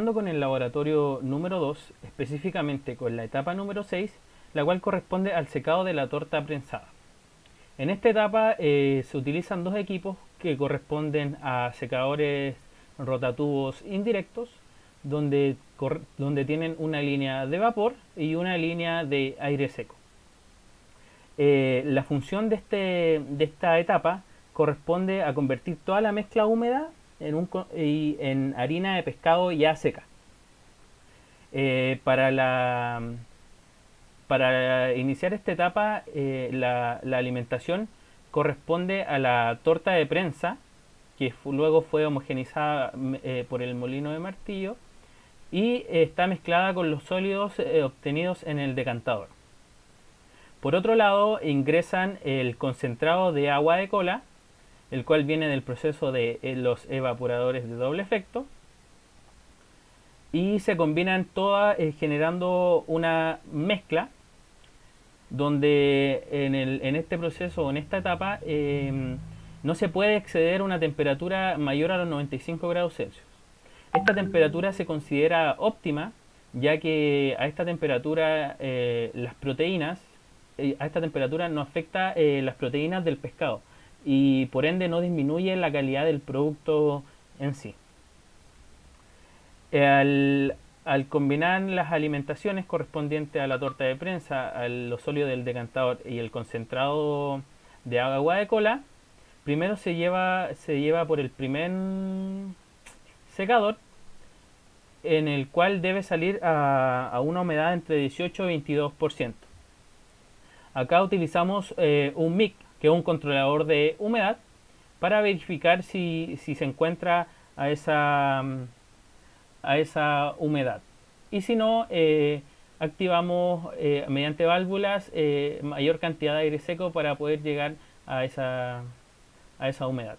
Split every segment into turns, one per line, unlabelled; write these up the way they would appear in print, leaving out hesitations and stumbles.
Continuando con el laboratorio número 2, específicamente con la etapa número 6, la cual corresponde al secado de la torta prensada. En esta etapa se utilizan dos equipos que corresponden a secadores rotatubos indirectos, donde tienen una línea de vapor y una línea de aire seco. La función de esta etapa corresponde a convertir toda la mezcla húmeda en harina de pescado ya seca. Eh, para, la, para iniciar esta etapa, la alimentación corresponde a la torta de prensa, que luego fue homogenizada por el molino de martillo y está mezclada con los sólidos obtenidos en el decantador. Por otro lado, ingresan el concentrado de agua de cola, el cual viene del proceso de los evaporadores de doble efecto, y se combinan todas generando una mezcla donde en este proceso o en esta etapa no se puede exceder una temperatura mayor a los 95 grados Celsius. Esta temperatura se considera óptima, ya que a esta temperatura las proteínas, a esta temperatura no afecta las proteínas del pescado y por ende no disminuye la calidad del producto en sí. Al combinar las alimentaciones correspondientes a la torta de prensa, a los sólidos del decantador y el concentrado de agua de cola, primero se lleva por el primer secador, en el cual debe salir a una humedad entre 18 y 22%. Acá utilizamos un MIC, que es un controlador de humedad, para verificar si se encuentra a esa humedad. Y si no, activamos mediante válvulas mayor cantidad de aire seco para poder llegar a esa humedad.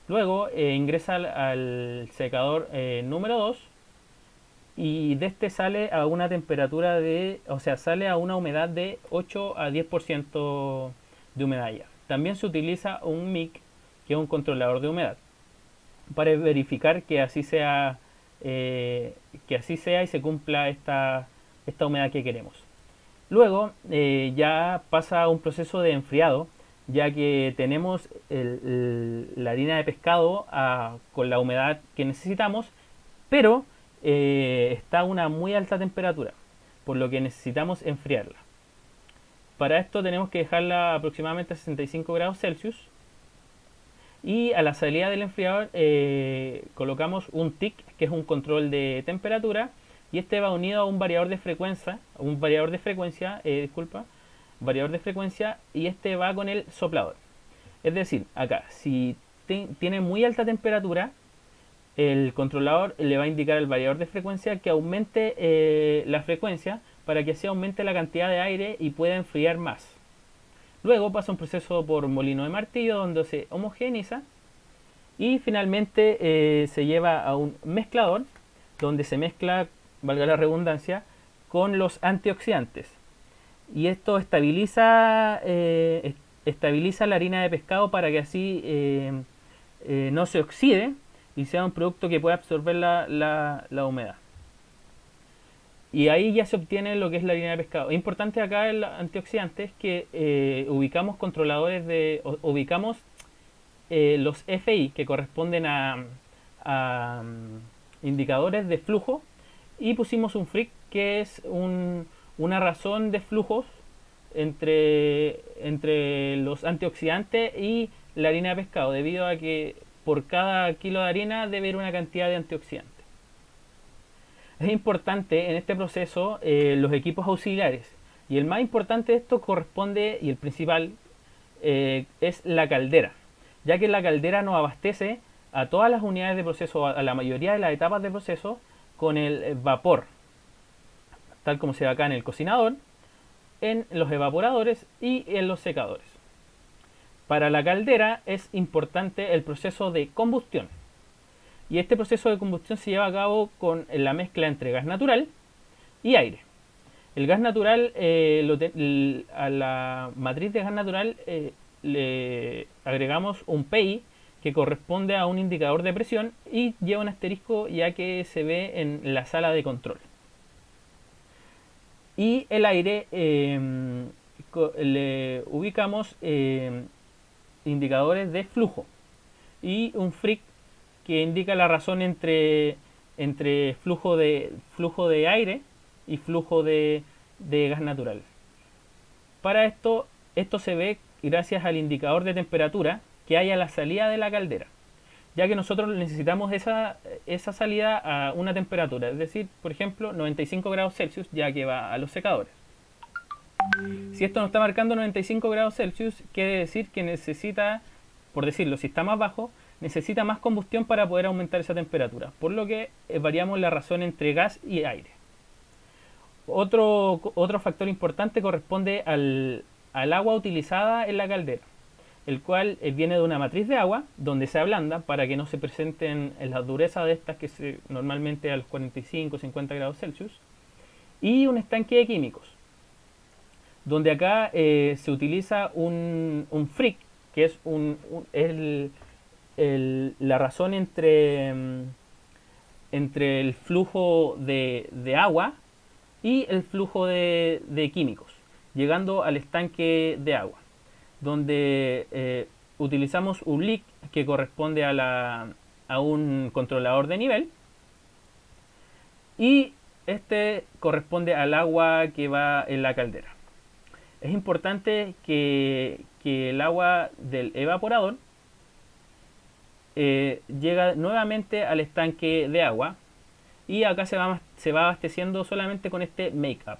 Luego ingresa al secador número 2 y de este sale a una temperatura sale a una humedad de 8 a 10% de humedad ya. También se utiliza un MIC, que es un controlador de humedad, para verificar que así sea y se cumpla esta humedad que queremos. Luego ya pasa a un proceso de enfriado, ya que tenemos la harina de pescado con la humedad que necesitamos, pero está a una muy alta temperatura, por lo que necesitamos enfriarla. Para esto tenemos que dejarla aproximadamente a 65 grados Celsius. Y a la salida del enfriador colocamos un TIC, que es un control de temperatura, y este va unido a un variador de frecuencia, y este va con el soplador. Es decir, acá, si tiene muy alta temperatura, el controlador le va a indicar al variador de frecuencia que aumente la frecuencia para que así aumente la cantidad de aire y pueda enfriar más. Luego pasa un proceso por molino de martillo donde se homogeniza y finalmente se lleva a un mezclador donde se mezcla, valga la redundancia, con los antioxidantes. Y esto estabiliza la harina de pescado para que así no se oxide y sea un producto que pueda absorber la humedad. Y ahí ya se obtiene lo que es la harina de pescado. Es importante acá el antioxidante es que ubicamos los FI, que corresponden a indicadores de flujo, y pusimos un FRIC, que es una razón de flujos entre los antioxidantes y la harina de pescado, debido a que por cada kilo de harina debe haber una cantidad de antioxidantes. Es importante en este proceso los equipos auxiliares, y el más importante de esto corresponde, y el principal, es la caldera, ya que la caldera nos abastece a todas las unidades de proceso, a la mayoría de las etapas de proceso, con el vapor, tal como se ve acá en el cocinador, en los evaporadores y en los secadores. Para la caldera es importante el proceso de combustión. Y este proceso de combustión se lleva a cabo con la mezcla entre gas natural y aire. El gas natural, a la matriz de gas natural le agregamos un PI, que corresponde a un indicador de presión y lleva un asterisco ya que se ve en la sala de control. Y el aire le ubicamos indicadores de flujo y un FRIC que indica la razón entre flujo de aire y flujo de gas natural. Para esto se ve gracias al indicador de temperatura que hay a la salida de la caldera, ya que nosotros necesitamos esa salida a una temperatura, es decir, por ejemplo, 95 grados Celsius, ya que va a los secadores. Si esto no está marcando 95 grados Celsius, quiere decir que necesita, por decirlo, si está más bajo, necesita más combustión para poder aumentar esa temperatura, por lo que variamos la razón entre gas y aire. Otro factor importante corresponde al agua utilizada en la caldera, el cual viene de una matriz de agua donde se ablanda para que no se presenten en la dureza de estas que normalmente a los 45-50 grados Celsius, y un estanque de químicos, donde acá se utiliza un FRIC, que es la razón entre el flujo de agua y el flujo de químicos, llegando al estanque de agua, donde utilizamos un leak que corresponde a un controlador de nivel, y este corresponde al agua que va en la caldera. Es importante que el agua del evaporador llega nuevamente al estanque de agua, y acá se va abasteciendo solamente con este make-up.